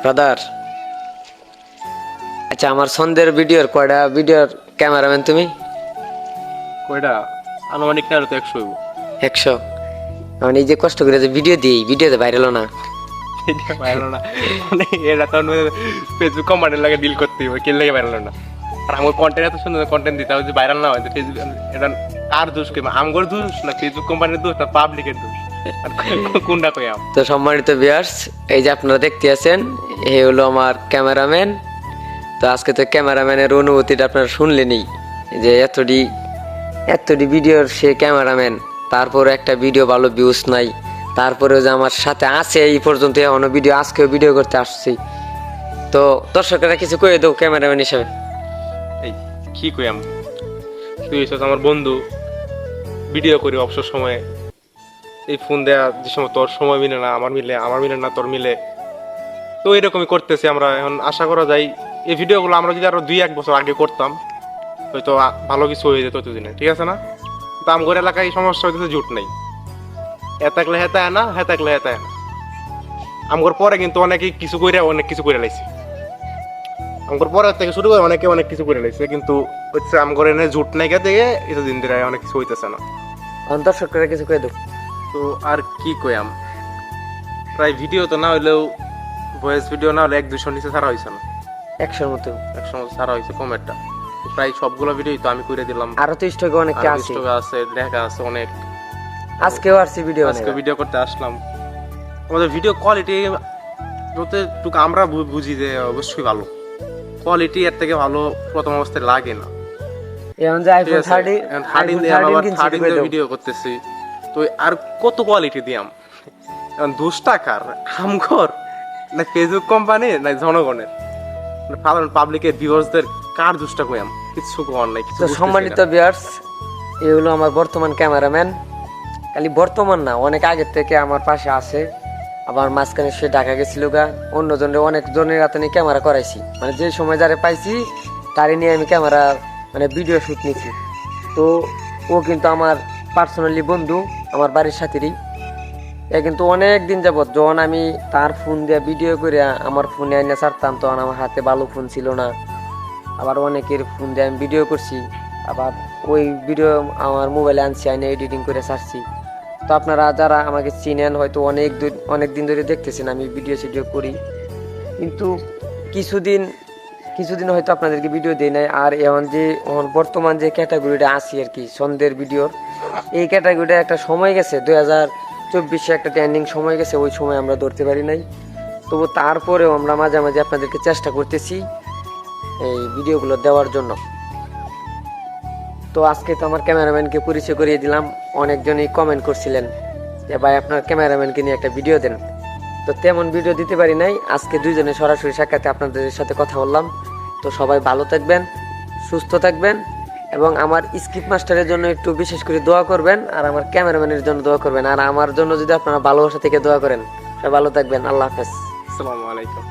Brother, আচ্ছা আমার সন্ধ্যের ভিডিওর কয়টা ভিডিওর ক্যামেরাম্যান তুমি? কয়টা? আনুমানিক না তো 100 হইব। 100? আমি এই যে কষ্ট করে যে ভিডিও দিই, ভিডিওতে ভাইরাল না। এটা ভাইরাল না মানে এটা তো ফেসবুক কোম্পানির লাগে ডিল করতে হবে, কে লাগে ভাইরাল না। আর আমার কন্টেন্ট এত সুন্দর কন্টেন্ট দিতে হবে যে ভাইরাল না হয়, ফেসবুক এটা কার দোষ? কি আমগর দোষ না ফেসবুক কোম্পানির দোষ না পাবলিকের দোষ? আর কোনটা কই আম? তো সম্মানিত ভিউয়ার্স, এই যে আপনারা দেখতে আছেন, এই হলো আমার ক্যামেরাম্যান। তো আজকে তো ক্যামেরাম্যানের অনুভূতিটা আপনারা শুনলেনই, যে এতটি ভিডিওর সে ক্যামেরাম্যান, তারপরে একটা ভিডিও ভালো ভিউজ নাই, তারপরেও যে আমার সাথে আছে এই পর্যন্ত এখনো ভিডিও, আজকেও ভিডিও করতে আসছি। তো দর্শকেরা কিছু কয়ে দেবো ক্যামেরাম্যান হিসাবে। এই কি কই আম? তুই হইছিস আমার বন্ধু, ভিডিও করি অবসর সময়ে। এই ফোন দেয়া যে সময় তোর সময় মিলে না, আমার মিলে না তোর মিলে, তো এরকমই করতেছি আমরা। এখন আশা করা যায় এই ভিডিওগুলো আমরা যদি আরো 2-1 বছর আগে করতাম হয়তো ভালো কিছু হয়ে যেত এতদিনে, ঠিক আছে না? তো আমগর এলাকায় এই সমস্যা হইতেছে জুট নাই, হেতাকলে হেতা না, হেতাকলে হেতা না। আমগর পরে কিন্তু অনেকে কিছু করে লাইছে, আমগর পরে থেকে শুরু করে অনেকে অনেক কিছু করে লাইছে, কিন্তু হচ্ছে আমগর এনে জুট নাই কে থেকে এতদিন ধরে অনেক কিছু হইতেছে না। এখন দর্শকেরা কিছু কয়ে দেবো। তো আর কি কইয়াম, প্রায় ভিডিও তো না হইলেও ভয়েস ভিডিও না হলে 1-200 নিচে ছাড়া হয়েছে না। 100-র মতো 100 ছাড়া হয়েছে কম একটা। প্রায় সবগুলো ভিডিও তো আমি করে দিলাম। আরো তো স্টকে অনেকে আর আছে, স্টকে আছে, লেখা আছে অনেক। আজকেও আসছে ভিডিও, আজকে ভিডিও করতে আসলাম। আমাদের ভিডিও কোয়ালিটি যতটুকু আমরা বুঝি যে অবশ্যই ভালো, কোয়ালিটি এর থেকে ভালো প্রথম অবস্থায় লাগে না। এখন যে আইফোন 13 দিয়ে ভিডিও করতেছি, তো আর কত কোয়ালিটি দিয়াম? এখন 2 টাকার আমঘর না ফেসবুক কোম্পানি না জনগণের, সাধারণ পাবলিকের ভিউয়ার্সদের কার দুষ্টা কইয়াম? কিছু কোয়ার নাই, কিছু তো সম্মানিত ভিউয়ার্স, এই হলো আমার বর্তমান ক্যামেরাম্যান। খালি বর্তমান না, অনেক আগের থেকে আমার পাশে আছে। আবার মাঝখানে সে ঢাকা গেছিল গা, অনেক জনের হাতে নিয়ে ক্যামেরা করাইছি, মানে যে সময় যারা পাইছি তারই নিয়ে আমি ক্যামেরা মানে ভিডিও শুট নিছি। তো ও কিন্তু আমার পার্সোনালি বন্ধু, আমার বাড়ির সাথেরই। এ কিন্তু অনেক দিন যাবত যখন আমি তার ফোন দিয়ে ভিডিও করে আমার ফোনে আইনা ছাড়তাম, তখন আমার হাতে ভালো ফোন ছিল না। আবার অনেকের ফোন দিয়ে আমি ভিডিও করছি, আবার ওই ভিডিও আমার মোবাইলে আনছি, আইনে এডিটিং করে ছাড়ছি। তো আপনারা যারা আমাকে চিনেন হয়তো অনেক দিন ধরে দেখতেছেন আমি ভিডিও করি, কিন্তু কিছুদিন হয়তো আপনাদেরকে ভিডিও দিই নাই। আর এখন বর্তমান যে ক্যাটাগরিটা আছি আর কি সন্ধ্যের ভিডিওর, এই ক্যাটাগরিটা একটা সময় গেছে 2024-এ একটা ট্রেন্ডিং সময় গেছে, ওই সময় আমরা ধরতে পারি নাই। তবু তারপরেও আমরা মাঝে মাঝে আপনাদেরকে চেষ্টা করতেছি এই ভিডিওগুলো দেওয়ার জন্য। তো আজকে তো আমার ক্যামেরাম্যানকে পরিচয় করিয়ে দিলাম। অনেকজনই কমেন্ট করছিলেন যে ভাই আপনার ক্যামেরাম্যানকে নিয়ে একটা ভিডিও দেন, তো তেমন ভিডিও দিতে পারি নাই। আজকে দুইজনে সরাসরি সাক্ষাতে আপনাদের সাথে কথা বললাম। তো সবাই ভালো থাকবেন, সুস্থ থাকবেন, এবং আমার স্ক্রিপ্ট মাস্টারের জন্য একটু বিশেষ করে দোয়া করবেন, আর আমার ক্যামেরাম্যানের জন্য দোয়া করবেন, আর আমার জন্য যদি আপনারা ভালোবাসা থেকে দোয়া করেন। সবাই ভালো থাকবেন, আল্লাহ হাফেজ। আসসালামু আলাইকুম।